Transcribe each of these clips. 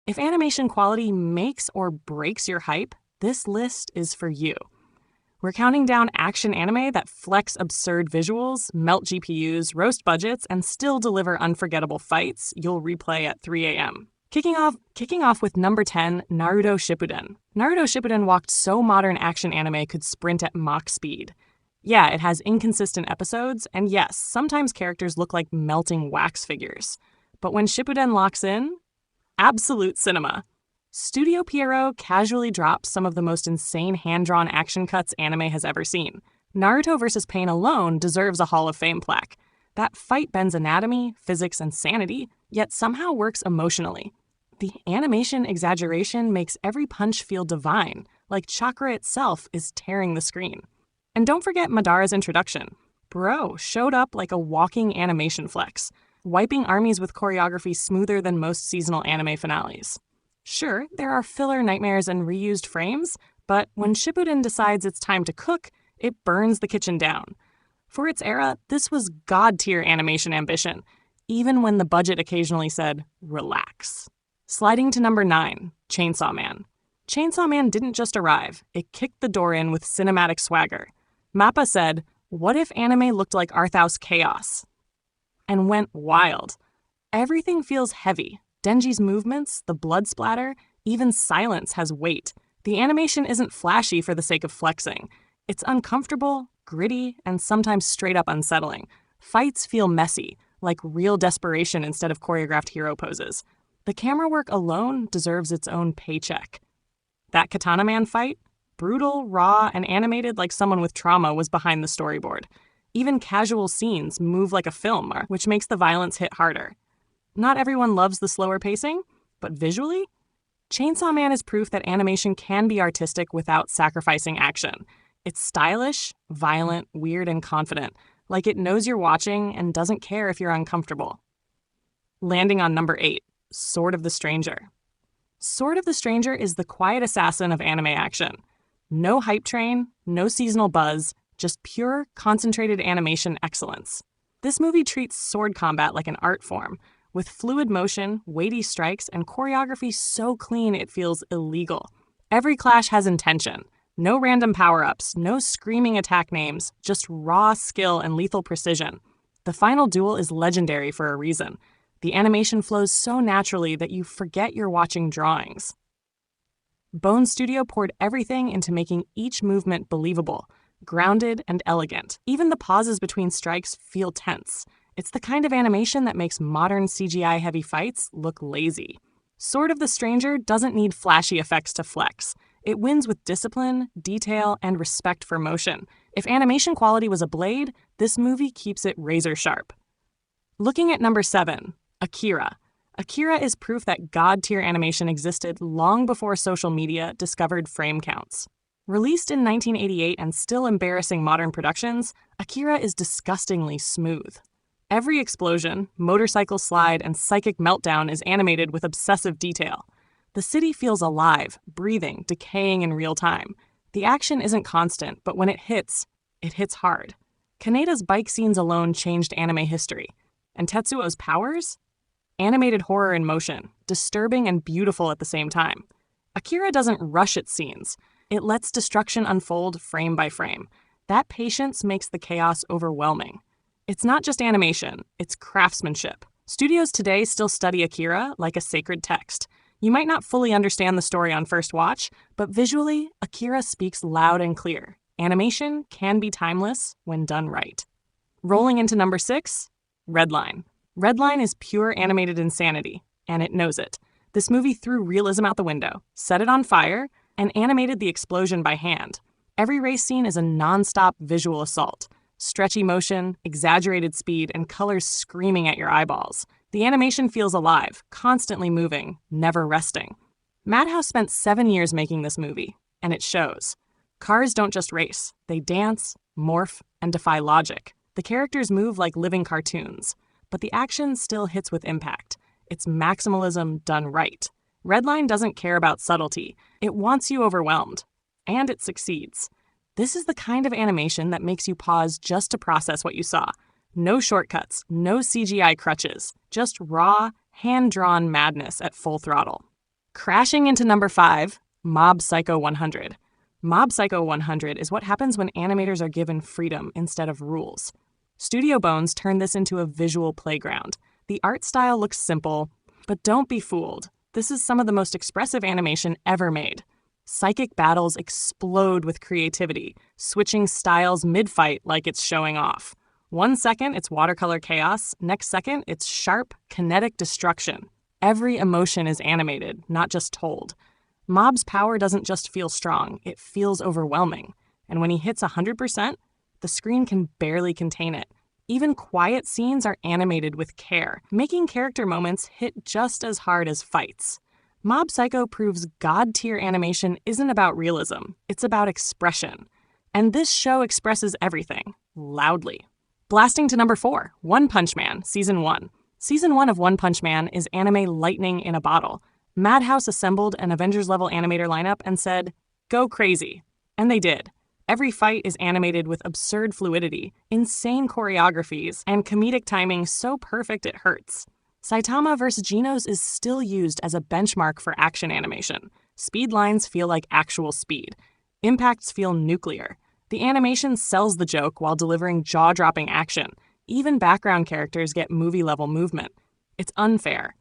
If animation quality makes or breaks your hype, this list is for you. We're counting down action anime that flex absurd visuals, melt GPUs, roast budgets, and still deliver unforgettable fights you'll replay at 3 a.m. Kicking off with number 10, Naruto Shippuden. Naruto Shippuden walked so modern action anime could sprint at Mach speed. Yeah, it has inconsistent episodes, and yes, sometimes characters look like melting wax figures. But when Shippuden locks in, absolute cinema. Studio Pierrot casually drops some of the most insane hand-drawn action cuts anime has ever seen. Naruto vs. Pain alone deserves a Hall of Fame plaque. That fight bends anatomy, physics, and sanity, yet somehow works emotionally. The animation exaggeration makes every punch feel divine, like chakra itself is tearing the screen. And don't forget Madara's introduction. Bro showed up like a walking animation flex, wiping armies with choreography smoother than most seasonal anime finales. Sure, there are filler nightmares and reused frames, but when Shippuden decides it's time to cook, it burns the kitchen down. For its era, this was god-tier animation ambition, even when the budget occasionally said, relax. Sliding to number 9, Chainsaw Man. Chainsaw Man didn't just arrive, it kicked the door in with cinematic swagger. Mappa said, what if anime looked like Arthouse Chaos? And went wild. Everything feels heavy. Denji's movements, the blood splatter, even silence has weight. The animation isn't flashy for the sake of flexing. It's uncomfortable, gritty, and sometimes straight up unsettling. Fights feel messy, like real desperation instead of choreographed hero poses. The camera work alone deserves its own paycheck. That Katana Man fight? Brutal, raw, and animated like someone with trauma was behind the storyboard. Even casual scenes move like a film, which makes the violence hit harder. Not everyone loves the slower pacing, but visually, Chainsaw Man is proof that animation can be artistic without sacrificing action. It's stylish, violent, weird, and confident, like it knows you're watching and doesn't care if you're uncomfortable. Landing on number 8, Sword of the Stranger. Sword of the Stranger is the quiet assassin of anime action. No hype train, no seasonal buzz, just pure, concentrated animation excellence. This movie treats sword combat like an art form, with fluid motion, weighty strikes, and choreography so clean it feels illegal. Every clash has intention. No random power-ups, no screaming attack names, just raw skill and lethal precision. The final duel is legendary for a reason. The animation flows so naturally that you forget you're watching drawings. Bone Studio poured everything into making each movement believable, grounded, and elegant. Even the pauses between strikes feel tense. It's the kind of animation that makes modern CGI-heavy fights look lazy. Sword of the Stranger doesn't need flashy effects to flex. It wins with discipline, detail, and respect for motion. If animation quality was a blade, this movie keeps it razor sharp. Looking at number 7, Akira. Akira is proof that god-tier animation existed long before social media discovered frame counts. Released in 1988 and still embarrassing modern productions, Akira is disgustingly smooth. Every explosion, motorcycle slide, and psychic meltdown is animated with obsessive detail. The city feels alive, breathing, decaying in real time. The action isn't constant, but when it hits hard. Kaneda's bike scenes alone changed anime history. And Tetsuo's powers? Animated horror in motion, disturbing and beautiful at the same time. Akira doesn't rush its scenes. It lets destruction unfold frame by frame. That patience makes the chaos overwhelming. It's not just animation, it's craftsmanship. Studios today still study Akira like a sacred text. You might not fully understand the story on first watch, but visually, Akira speaks loud and clear. Animation can be timeless when done right. Rolling into number 6, Redline. Redline is pure animated insanity, and it knows it. This movie threw realism out the window, set it on fire, and animated the explosion by hand. Every race scene is a non-stop visual assault. Stretchy motion, exaggerated speed, and colors screaming at your eyeballs. The animation feels alive, constantly moving, never resting. Madhouse spent 7 years making this movie, and it shows. Cars don't just race. They dance, morph, and defy logic. The characters move like living cartoons, but the action still hits with impact. It's maximalism done right. Redline doesn't care about subtlety. It wants you overwhelmed, and it succeeds. This is the kind of animation that makes you pause just to process what you saw. No shortcuts, no CGI crutches, just raw, hand-drawn madness at full throttle. Crashing into number 5, Mob Psycho 100. Mob Psycho 100 is what happens when animators are given freedom instead of rules. Studio Bones turned this into a visual playground. The art style looks simple, but don't be fooled. This is some of the most expressive animation ever made. Psychic battles explode with creativity, switching styles mid-fight like it's showing off. 1 second, it's watercolor chaos. Next second, it's sharp, kinetic destruction. Every emotion is animated, not just told. Mob's power doesn't just feel strong, it feels overwhelming. And when he hits 100%, the screen can barely contain it. Even quiet scenes are animated with care, making character moments hit just as hard as fights. Mob Psycho proves god-tier animation isn't about realism, it's about expression. And this show expresses everything, loudly. Blasting to number 4, One Punch Man, Season 1. Season 1 of One Punch Man is anime lightning in a bottle. Madhouse assembled an Avengers-level animator lineup and said, "Go crazy." And they did. Every fight is animated with absurd fluidity, insane choreographies, and comedic timing so perfect it hurts. Saitama vs. Genos is still used as a benchmark for action animation. Speed lines feel like actual speed. Impacts feel nuclear. The animation sells the joke while delivering jaw-dropping action. Even background characters get movie-level movement. It's unfair.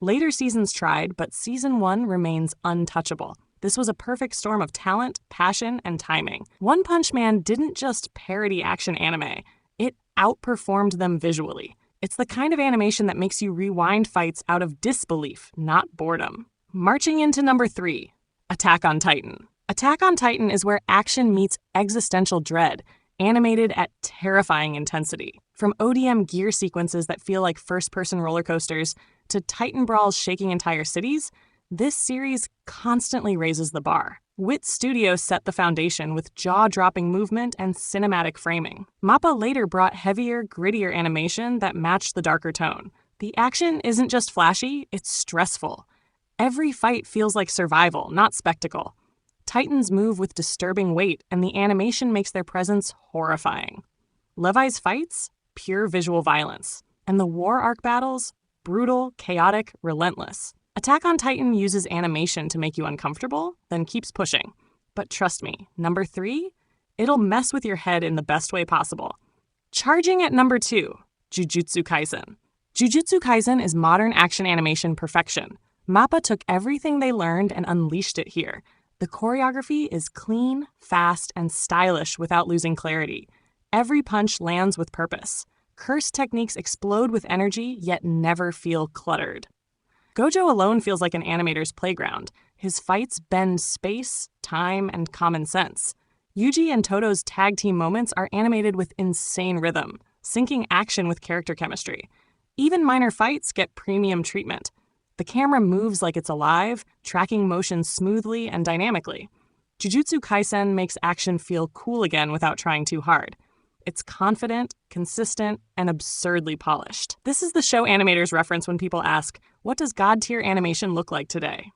Later seasons tried, but Season 1 remains untouchable. This was a perfect storm of talent, passion, and timing. One Punch Man didn't just parody action anime. It outperformed them visually. It's the kind of animation that makes you rewind fights out of disbelief, not boredom. Marching into number 3, Attack on Titan. Attack on Titan is where action meets existential dread, animated at terrifying intensity. From ODM gear sequences that feel like first-person roller coasters to Titan brawls shaking entire cities, this series constantly raises the bar. Wit Studios set the foundation with jaw-dropping movement and cinematic framing. MAPPA later brought heavier, grittier animation that matched the darker tone. The action isn't just flashy, it's stressful. Every fight feels like survival, not spectacle. Titans move with disturbing weight, and the animation makes their presence horrifying. Levi's fights? Pure visual violence. And the war arc battles? Brutal, chaotic, relentless. Attack on Titan uses animation to make you uncomfortable, then keeps pushing. But trust me, number 3? It'll mess with your head in the best way possible. Charging at number 2, Jujutsu Kaisen. Jujutsu Kaisen is modern action animation perfection. MAPPA took everything they learned and unleashed it here. The choreography is clean, fast, and stylish without losing clarity. Every punch lands with purpose. Cursed techniques explode with energy, yet never feel cluttered. Gojo alone feels like an animator's playground. His fights bend space, time, and common sense. Yuji and Toto's tag team moments are animated with insane rhythm, syncing action with character chemistry. Even minor fights get premium treatment. The camera moves like it's alive, tracking motion smoothly and dynamically. Jujutsu Kaisen makes action feel cool again without trying too hard. It's confident, consistent, and absurdly polished. This is the show animators reference when people ask, what does god-tier animation look like today?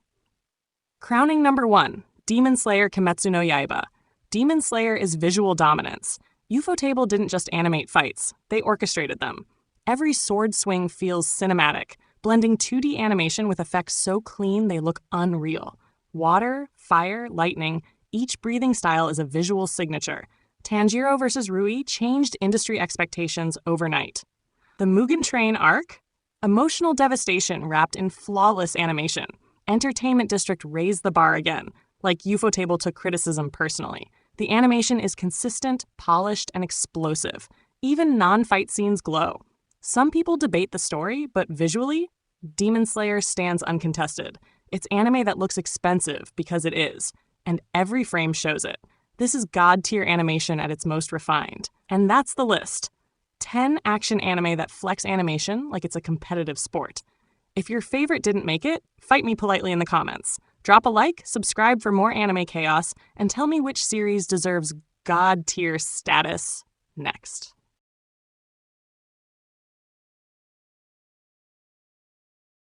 Crowning number 1, Demon Slayer Kimetsu no Yaiba. Demon Slayer is visual dominance. Ufotable didn't just animate fights, they orchestrated them. Every sword swing feels cinematic, blending 2D animation with effects so clean they look unreal. Water, fire, lightning, each breathing style is a visual signature. Tanjiro vs. Rui changed industry expectations overnight. The Mugen Train arc? Emotional devastation wrapped in flawless animation. Entertainment District raised the bar again, like Ufotable took criticism personally. The animation is consistent, polished, and explosive. Even non-fight scenes glow. Some people debate the story, but visually, Demon Slayer stands uncontested. It's anime that looks expensive because it is, and every frame shows it. This is god-tier animation at its most refined. And that's the list. 10 action anime that flex animation like it's a competitive sport. If your favorite didn't make it, fight me politely in the comments. Drop a like, subscribe for more anime chaos, and tell me which series deserves god-tier status next.